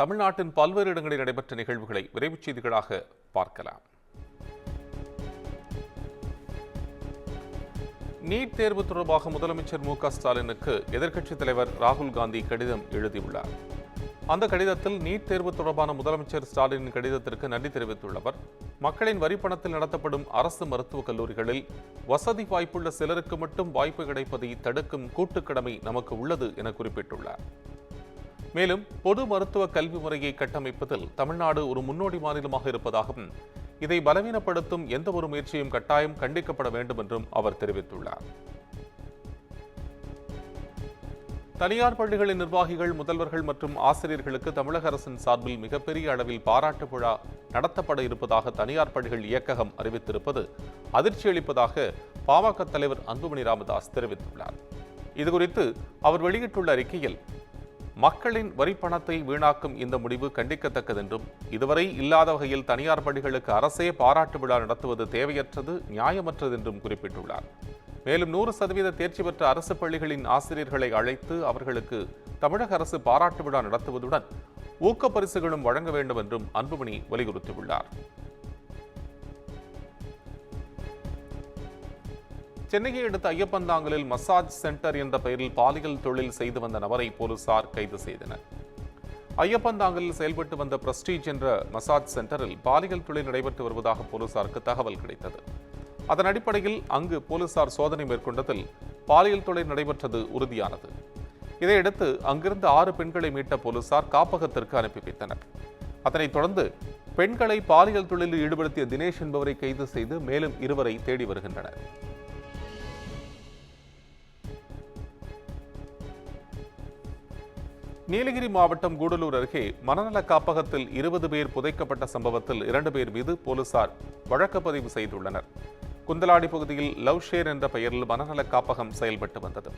தமிழ்நாட்டின் பல்வேறு இடங்களில் நடைபெற்ற நிகழ்வுகளை விரைவுச் செய்திகளாக பார்க்கலாம். நீட் தேர்வு தொடர்பாக முதலமைச்சர் மு.க.ஸ்டாலினுக்கு எதிர்க்கட்சித் தலைவர் ராகுல் காந்தி கடிதம் எழுதியுள்ளார். அந்த கடிதத்தில் நீட் தேர்வு தொடர்பான முதலமைச்சர் ஸ்டாலினின் கடிதத்திற்கு நன்றி தெரிவித்துள்ளவர், மக்களின் வரிப்பணத்தில் நடத்தப்படும் அரசு மருத்துவக் கல்லூரிகளில் வசதி வாய்ப்புள்ள சிலருக்கு மட்டும் வாய்ப்பு கிடைப்பதை தடுக்கும் கூட்டுக்கடமை நமக்கு உள்ளது என குறிப்பிட்டுள்ளார். மேலும் பொது மருத்துவ கல்வி முறையை கட்டமைப்பதில் தமிழ்நாடு ஒரு முன்னோடி மாநிலமாக இருப்பதாகவும், இதை பலவீனப்படுத்தும் எந்த ஒரு முயற்சியும் கட்டாயம் கண்டிக்கப்பட வேண்டும் என்றும் அவர் தெரிவித்துள்ளார். தனியார் பள்ளிகளின் நிர்வாகிகள், முதல்வர்கள் மற்றும் ஆசிரியர்களுக்கு தமிழக அரசின் சார்பில் மிகப்பெரிய அளவில் பாராட்டு விழா நடத்தப்பட இருப்பதாக தனியார் பள்ளிகள் இயக்ககம் அறிவித்திருப்பது அதிர்ச்சி அளிப்பதாக பாமக தலைவர் அன்புமணி ராமதாஸ் தெரிவித்துள்ளார். இதுகுறித்து அவர் வெளியிட்டுள்ள அறிக்கையில், மக்களின் வரிப்பணத்தை வீணாக்கும் இந்த முடிவு கண்டிக்கத்தக்கது என்றும், இதுவரை இல்லாத வகையில் தனியார் பள்ளிகளுக்கு அரசே பாராட்டு விழா நடத்துவது தேவையற்றது, நியாயமற்றது என்றும் குறிப்பிட்டுள்ளார். மேலும் 100% தேர்ச்சி பெற்ற அரசு பள்ளிகளின் ஆசிரியர்களை அழைத்து அவர்களுக்கு தமிழக அரசு பாராட்டு விழா நடத்துவதுடன் ஊக்கப் பரிசுகளும் வழங்க வேண்டும் என்றும் அன்புமணி வலியுறுத்தியுள்ளார். சென்னையை அடுத்த ஐயப்பந்தாங்கலில் மசாஜ் சென்டர் என்ற பெயரில் பாலியல் தொழில் செய்து வந்த நபரை போலீசார் கைது செய்தனர். ஐயப்பந்தாங்கலில் செயல்பட்டு வந்த பிரஸ்டீஜ் என்ற மசாஜ் சென்டரில் பாலியல் தொழில் நடைபெற்று வருவதாக போலீசாருக்கு தகவல் கிடைத்தது. அதன் அடிப்படையில் அங்கு போலீசார் சோதனை மேற்கொண்டதில் பாலியல் தொழில் நடைபெற்றது உறுதியானது. இதையடுத்து அங்கிருந்து 6 பெண்களை மீட்ட போலீசார் காப்பகத்திற்கு அனுப்பி வைத்தனர். அதனைத் தொடர்ந்து பெண்களை பாலியல் தொழிலில் ஈடுபடுத்திய தினேஷ் என்பவரை கைது செய்து மேலும் 2 தேடி வருகின்றனர். நீலகிரி மாவட்டம் கூடலூர் அருகே மனநல காப்பகத்தில் 20 பேர் புதைக்கப்பட்ட சம்பவத்தில் 2 பேர் மீது போலீசார் வழக்கு பதிவு செய்துள்ளனர். குந்தலாடி பகுதியில் லவ் ஷேர் என்ற பெயரில் மனநல காப்பகம் செயல்பட்டு வந்தது.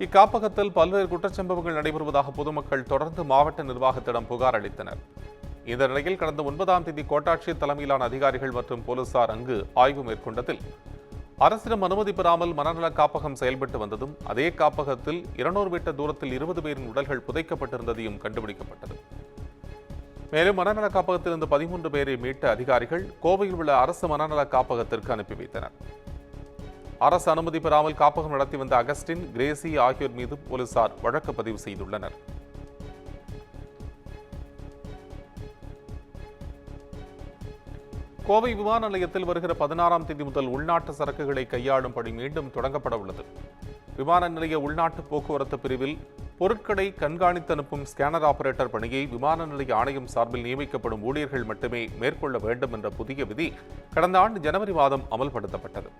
இக்காப்பகத்தில் பல்வேறு குற்றச்சம்பவங்கள் நடைபெறுவதாக பொதுமக்கள் தொடர்ந்து மாவட்ட நிர்வாகத்திடம் புகார் அளித்தனர். இந்த நிலையில் கடந்த 9ஆம் தேதி கோட்டாட்சியர் தலைமையிலான அதிகாரிகள் மற்றும் போலீசார் அங்கு ஆய்வு மேற்கொண்டதில், அரசிடம் அனுமதி பெறாமல் மனநல காப்பகம் செயல்பட்டு வந்ததும், அதே காப்பகத்தில் 200 மீட்டர் தூரத்தில் 20 பேரின் உடல்கள் புதைக்கப்பட்டிருந்ததையும் கண்டுபிடிக்கப்பட்டது. மேலும் மனநல காப்பகத்திலிருந்து 13 பேரை மீட்ட அதிகாரிகள் கோவையில் உள்ள அரசு மனநல காப்பகத்திற்கு அனுப்பி வைத்தனர். அரசு அனுமதி பெறாமல் காப்பகம் நடத்தி வந்த அகஸ்டின், கிரேசி ஆகியோர் மீது போலீசார் வழக்கு பதிவு செய்துள்ளனர். கோவை விமான நிலையத்தில் வருகிற 16ஆம் தேதி முதல் உள்நாட்டு சரக்குகளை கையாளும் பணி மீண்டும் தொடங்கப்பட உள்ளது. விமான நிலைய உள்நாட்டு போக்குவரத்து பிரிவில் பொருட்களை கண்காணித்து அனுப்பும் ஸ்கேனர் ஆபரேட்டர் பணியை விமான நிலைய ஆணையம் சார்பில் நியமிக்கப்படும் ஊழியர்கள் மட்டுமே மேற்கொள்ள வேண்டும் என்ற புதிய விதி கடந்த ஆண்டு ஜனவரி மாதம் அமல்படுத்தப்பட்டது.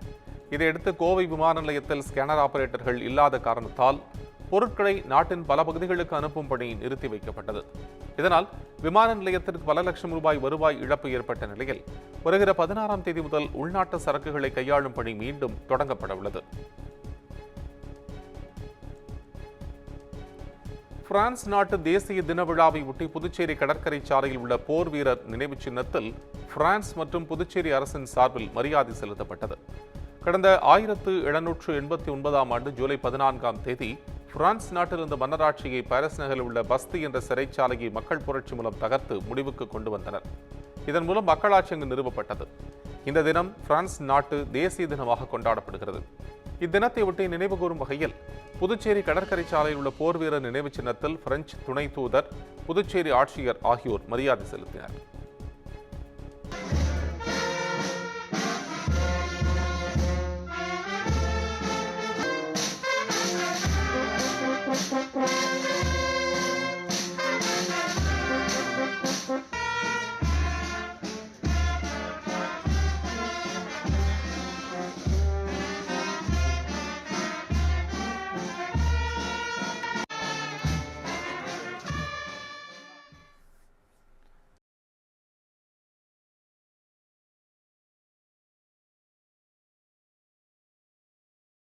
இதையடுத்து கோவை விமான நிலையத்தில் ஸ்கேனர் ஆபரேட்டர்கள் இல்லாத காரணத்தால் பொருட்களை நாட்டின் பல பகுதிகளுக்கு அனுப்பும் பணி நிறுத்தி வைக்கப்பட்டது. இதனால் விமான நிலையத்திற்கு பல லட்சம் ரூபாய் வருவாய் இழப்பு ஏற்பட்ட நிலையில் வருகிற 16ஆம் தேதி முதல் உள்நாட்டு சரக்குகளை கையாளும் பணி மீண்டும் தொடங்கப்பட உள்ளது. பிரான்ஸ் நாட்டு தேசிய தின விழாவை ஒட்டி புதுச்சேரி கடற்கரை சாலையில் உள்ள போர் வீரர் நினைவு சின்னத்தில் பிரான்ஸ் மற்றும் புதுச்சேரி அரசின் சார்பில் மரியாதை செலுத்தப்பட்டது. கடந்த 1789ஆம் ஆண்டு ஜூலை 14ஆம் தேதி பிரான்ஸ் நாட்டில் இருந்த மன்னராட்சியை பாரிஸ் நகரில் உள்ள பஸ்தி என்ற சிறைச்சாலையை மக்கள் புரட்சி மூலம் தகர்த்து முடிவுக்கு கொண்டு வந்தனர். இதன் மூலம் மக்களாட்சி அங்கு நிறுவப்பட்டது. இந்த தினம் பிரான்ஸ் நாட்டு தேசிய தினமாக கொண்டாடப்படுகிறது. இத்தினத்தை ஒட்டி நினைவுகூரும் வகையில் புதுச்சேரி கடற்கரை சாலையில் உள்ள போர் வீரர் நினைவு சின்னத்தில் பிரெஞ்சு துணை தூதர், புதுச்சேரி ஆட்சியர் ஆகியோர் மரியாதை செலுத்தினர்.